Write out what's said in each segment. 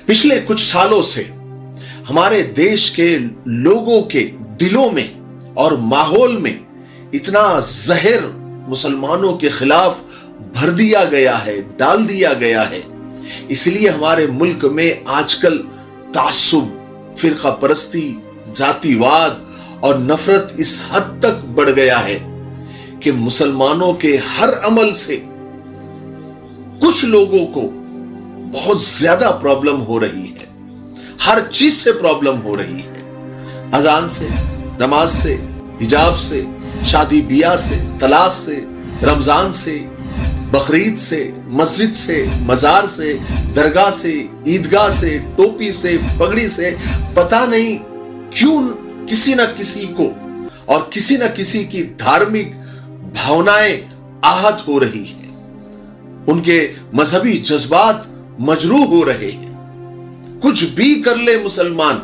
पिछले कुछ सालों से हमारे देश के लोगों के दिलों में और माहौल में इतना जहर मुसलमानों के खिलाफ भर दिया गया है, डाल दिया गया है। इसलिए हमारे मुल्क में आजकल तासुब, फिरका परस्ती, जातिवाद और नफरत इस हद तक बढ़ गया है कि मुसलमानों के हर अमल से कुछ लोगों को बहुत ज्यादा प्रॉब्लम हो रही है। हर चीज से प्रॉब्लम हो रही है। अजान से, नमाज से, हिजाब से, शादी बियाह से, तलाक से, रमजान से, बकरीद से, मस्जिद से, मजार से, दरगाह से, ईदगाह से, टोपी से, पगड़ी से, पता नहीं क्यों किसी न किसी को और किसी न किसी की धार्मिक भावनाएं आहत हो रही है। उनके मजहबी जज्बात मजरूह हो रहे हैं। कुछ भी कर ले मुसलमान,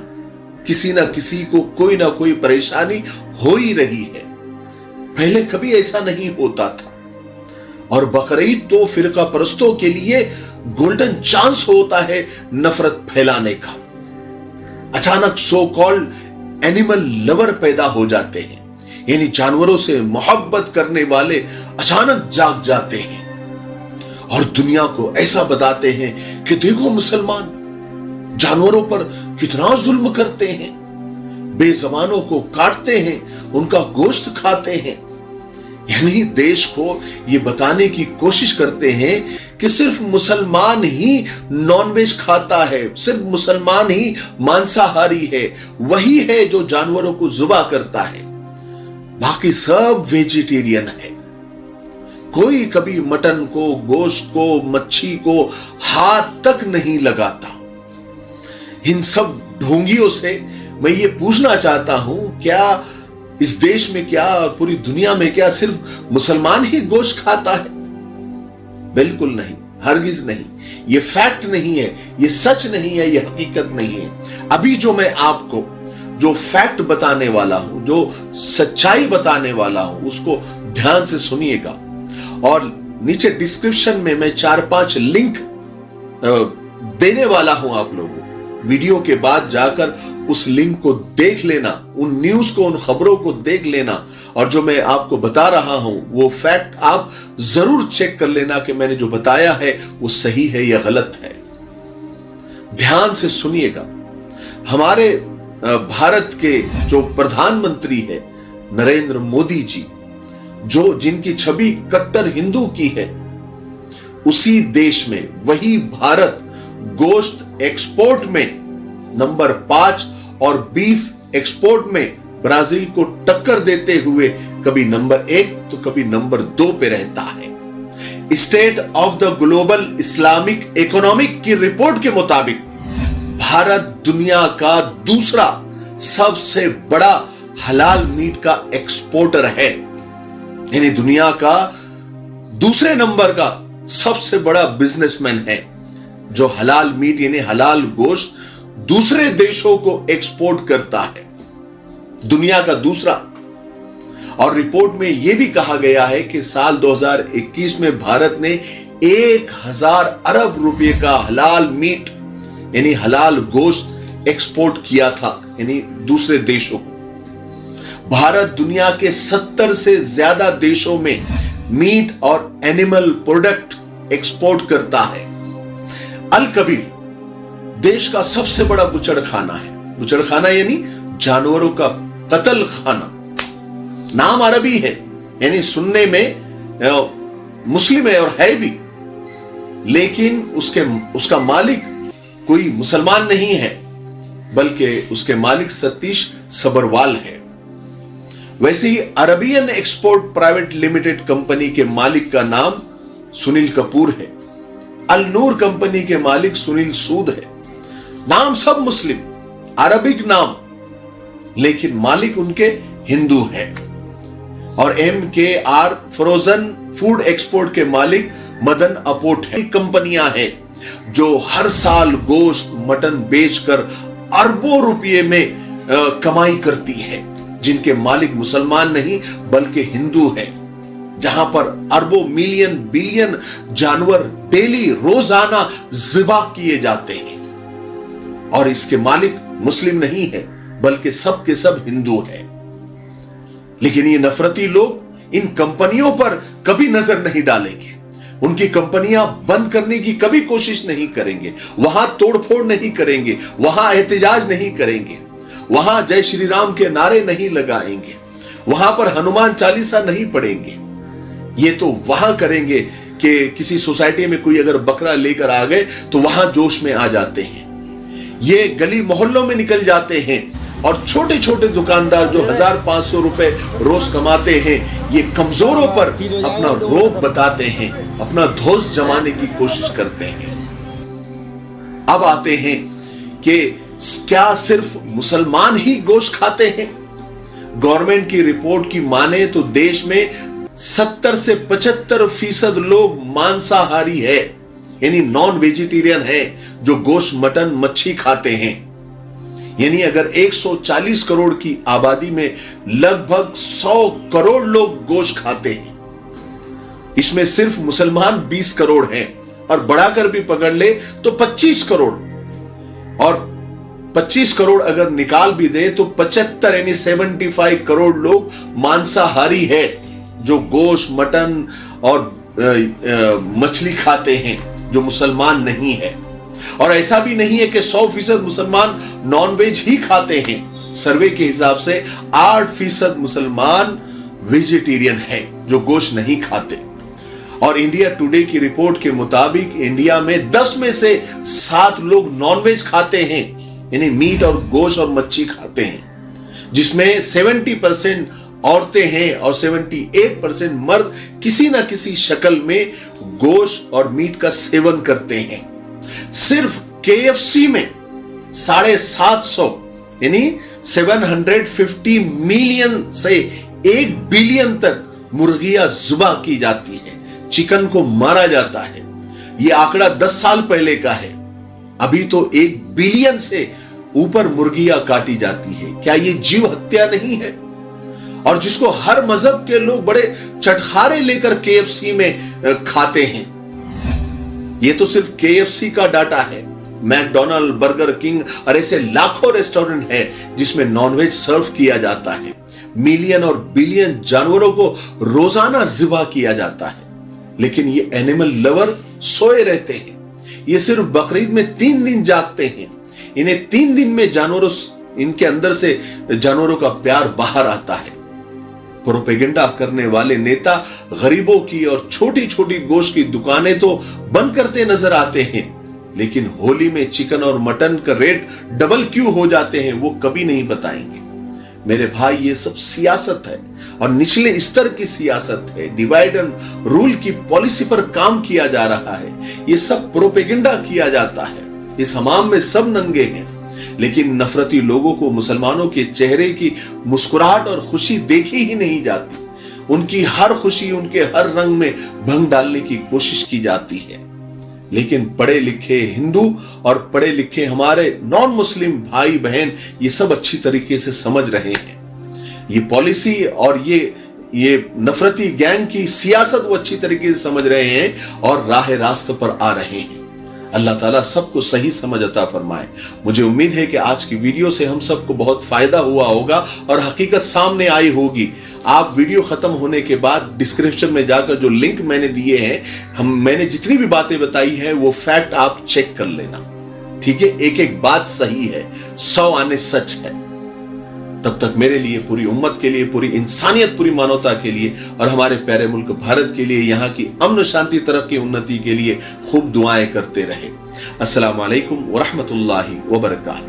किसी ना किसी को कोई ना कोई परेशानी हो ही रही है। पहले कभी ऐसा नहीं होता था। और बकरीद तो फिरका परस्तों के लिए गोल्डन चांस होता है नफरत फैलाने का। अचानक सो कॉल्ड एनिमल लवर पैदा हो जाते हैं, यानी जानवरों से मोहब्बत करने वाले अचानक जाग जाते हैं और दुनिया को ऐसा बताते हैं कि देखो मुसलमान जानवरों पर कितना जुल्म करते हैं, बेज़बानों को काटते हैं, उनका गोश्त खाते हैं। यानी देश को ये बताने की कोशिश करते हैं कि सिर्फ मुसलमान ही नॉनवेज खाता है, सिर्फ मुसलमान ही मांसाहारी है, वही है जो जानवरों को जुबा करता है, बाकी सब वेजिटेरियन है। कोई कभी मटन को, गोश्त को, मच्छी को हाथ तक नहीं लगाता। इन सब ढोंगियों से मैं ये पूछना चाहता हूं, क्या इस देश में, क्या पूरी दुनिया में, क्या सिर्फ मुसलमान ही गोश्त खाता है? बिल्कुल नहीं, हरगिज नहीं। ये फैक्ट नहीं है, ये सच नहीं है, ये हकीकत नहीं है। अभी जो मैं आपको जो फैक्ट बताने वाला हूं, जो सच्चाई बताने वाला हूं, उसको ध्यान से सुनिएगा। और नीचे डिस्क्रिप्शन में मैं 4-5 लिंक देने वाला हूं आप लोगों को। वीडियो के बाद जाकर उस लिंक को देख लेना, उन न्यूज को, उन खबरों को देख लेना, और जो मैं आपको बता रहा हूं वो फैक्ट आप जरूर चेक कर लेना कि मैंने जो बताया है वो सही है या गलत है। ध्यान से सुनिएगा। हमारे भारत के जो प्रधानमंत्री है नरेंद्र मोदी जी, जिनकी छवि कट्टर हिंदू की है, उसी देश में, वही भारत गोश्त एक्सपोर्ट में नंबर 5 और बीफ एक्सपोर्ट में ब्राजील को टक्कर देते हुए कभी नंबर 1 तो कभी नंबर 2 पे रहता है। State of the global Islamic economic की रिपोर्ट के मुताबिक भारत दुनिया का दूसरा सबसे बड़ा हलाल मीट का एक्सपोर्टर है, यानी दुनिया का दूसरे नंबर का सबसे बड़ा बिजनेसमैन है जो हलाल मीट यानी हलाल गोश्त दूसरे देशों को एक्सपोर्ट करता है, दुनिया का दूसरा। और रिपोर्ट में यह भी कहा गया है कि साल 2021 में भारत ने 1000 अरब रुपए का हलाल मीट यानी हलाल गोश्त एक्सपोर्ट किया था, यानी दूसरे देशों को। भारत दुनिया के 70 से ज्यादा देशों में मीट और एनिमल प्रोडक्ट एक्सपोर्ट करता है। अल कबीर देश का सबसे बड़ा बुचड़खाना है। बुचड़खाना यानी जानवरों का कत्ल खाना। नाम अरबी है, यानी सुनने में मुस्लिम है और है भी, लेकिन उसका मालिक कोई मुसलमान नहीं है, बल्कि उसके मालिक सतीश सबरवाल है। वैसे ही Arabian export private limited company के मालिक का नाम सुनील कपूर है। अल नूर कंपनी के मालिक सुनील सूद है। नाम सब मुस्लिम, अरबिक नाम, लेकिन मालिक उनके हिंदू है। और MKR फ्रोजन फूड एक्सपोर्ट के मालिक मदन अपोट है। कंपनियां हैं जो हर साल गोश्त, मटन बेचकर अरबों रुपये में कमाई करती है, जिनके मालिक मुसलमान नहीं बल्कि हिंदू है, जहां पर अरबों, मिलियन, बिलियन जानवर डेली, रोजाना ज़िबा किए जाते हैं। और इसके मालिक मुस्लिम नहीं है बल्कि सब के सब हिंदू हैं। लेकिन ये नफरती लोग इन कंपनियों पर कभी नजर नहीं डालेंगे, उनकी कंपनियां बंद करने की कभी कोशिश नहीं करेंगे, वहां तोड़फोड़ नहीं करेंगे, वहां एहतजाज नहीं करेंगे, वहां जय श्री राम के नारे नहीं लगाएंगे, वहां पर हनुमान चालीसा नहीं पढ़ेंगे। ये तो वहां करेंगे कि किसी सोसाइटी में कोई अगर बकरा लेकर आ गए तो वहां जोश में आ जाते हैं। ये गली मोहल्लों में निकल जाते हैं और छोटे छोटे दुकानदार जो 1500 रुपए रोज कमाते हैं, ये कमजोरों पर अपना रोब बताते हैं, अपना धौंस जमाने की कोशिश करते हैं। अब आते हैं कि क्या सिर्फ मुसलमान ही गोश्त खाते हैं? गवर्नमेंट की रिपोर्ट की माने तो देश में 70 से 75% लोग मांसाहारी है, यानी नॉन वेजिटेरियन है, जो गोश्त मटन मच्छी खाते हैं। यानी अगर 140 करोड़ की आबादी में लगभग 100 करोड़ लोग गोश्त खाते हैं, इसमें सिर्फ मुसलमान 20 करोड़ हैं, और बढ़ाकर भी पकड़ ले तो 25 करोड़, और 25 करोड़ अगर निकाल भी दे तो 75 यानी 75 करोड़ लोग मांसाहारी है, जो गोश्त मटन और मछली खाते हैं, जो मुसलमान नहीं है। और ऐसा भी नहीं है कि 100% मुसलमान नॉनवेज ही खाते हैं। सर्वे के हिसाब से 8% मुसलमान वेजिटेरियन हैं, जो गोश्त नहीं खाते। और इंडिया टुडे की रिपोर्ट के मुताबिक इंडिया में 10 में से 7 लोग नॉनवेज खाते हैं, यानी मीट और गोश्त और मच्छी खाते हैं, जिसमें 70% औरतें हैं और 78% मर्द किसी ना किसी शक्ल में गोश्त और मीट का सेवन करते हैं। सिर्फ KFC में 750 यानी 750 मिलियन से 1 बिलियन तक मुर्गियां जुबा की जाती है, चिकन को मारा जाता है। यह आंकड़ा 10 साल पहले का है, अभी तो 1 बिलियन से ऊपर मुर्गियां काटी जाती है। क्या यह जीव हत्या नहीं है? और जिसको हर मजहब के लोग बड़े चटखारे लेकर KFC में खाते हैं। यह तो सिर्फ KFC का डाटा है। मैकडॉनल्ड, बर्गर किंग और ऐसे लाखों रेस्टोरेंट हैं जिसमें नॉनवेज सर्व किया जाता है। मिलियन और बिलियन जानवरों को रोजाना ज़िबा किया जाता है, लेकिन ये एनिमल लवर सोए रहते हैं। ये सिर्फ बकरीद में 3 दिन जागते हैं। इन्हें 3 दिन में जानवरों, इनके अंदर से जानवरों का प्यार बाहर आता है। प्रोपेगेंडा करने वाले नेता गरीबों की और छोटी छोटी गोश्त की दुकानें तो बंद करते नजर आते हैं, लेकिन होली में चिकन और मटन का रेट डबल क्यों हो जाते हैं वो कभी नहीं बताएंगे। मेरे भाई, ये सब सियासत है और निचले स्तर की सियासत है। डिवाइड एंड रूल की पॉलिसी पर काम किया जा रहा है। ये सब प्रोपेगेंडा किया जाता है। इस हमाम में सब नंगे हैं, लेकिन नफरती लोगों को मुसलमानों के चेहरे की मुस्कुराहट और खुशी देखी ही नहीं जाती। उनकी हर खुशी, उनके हर रंग में भंग डालने की कोशिश की जाती है। लेकिन पढ़े लिखे हिंदू और पढ़े लिखे हमारे नॉन मुस्लिम भाई बहन ये सब अच्छी तरीके से समझ रहे हैं। ये पॉलिसी और ये नफरती गैंग की सियासत वो अच्छी तरीके से समझ रहे हैं और राह रास्ते पर आ रहे हैं। अल्लाह ताला सबको सही समझ अता फरमाए। मुझे उम्मीद है कि आज की वीडियो से हम सबको बहुत फायदा हुआ होगा और हकीकत सामने आई होगी। आप वीडियो खत्म होने के बाद डिस्क्रिप्शन में जाकर जो लिंक मैंने दिए हैं, मैंने जितनी भी बातें बताई है वो फैक्ट आप चेक कर लेना, ठीक है। एक एक बात सही है, 100 आने सच है। तब तक मेरे लिए, पूरी उम्मत के लिए, पूरी इंसानियत, पूरी मानवता के लिए और हमारे प्यारे मुल्क भारत के लिए, यहाँ की अमन शांति, तरक्की, उन्नति के लिए खूब दुआएं करते रहे। अस्सलाम वालेकुम व रहमतुल्लाहि व बरकातहू।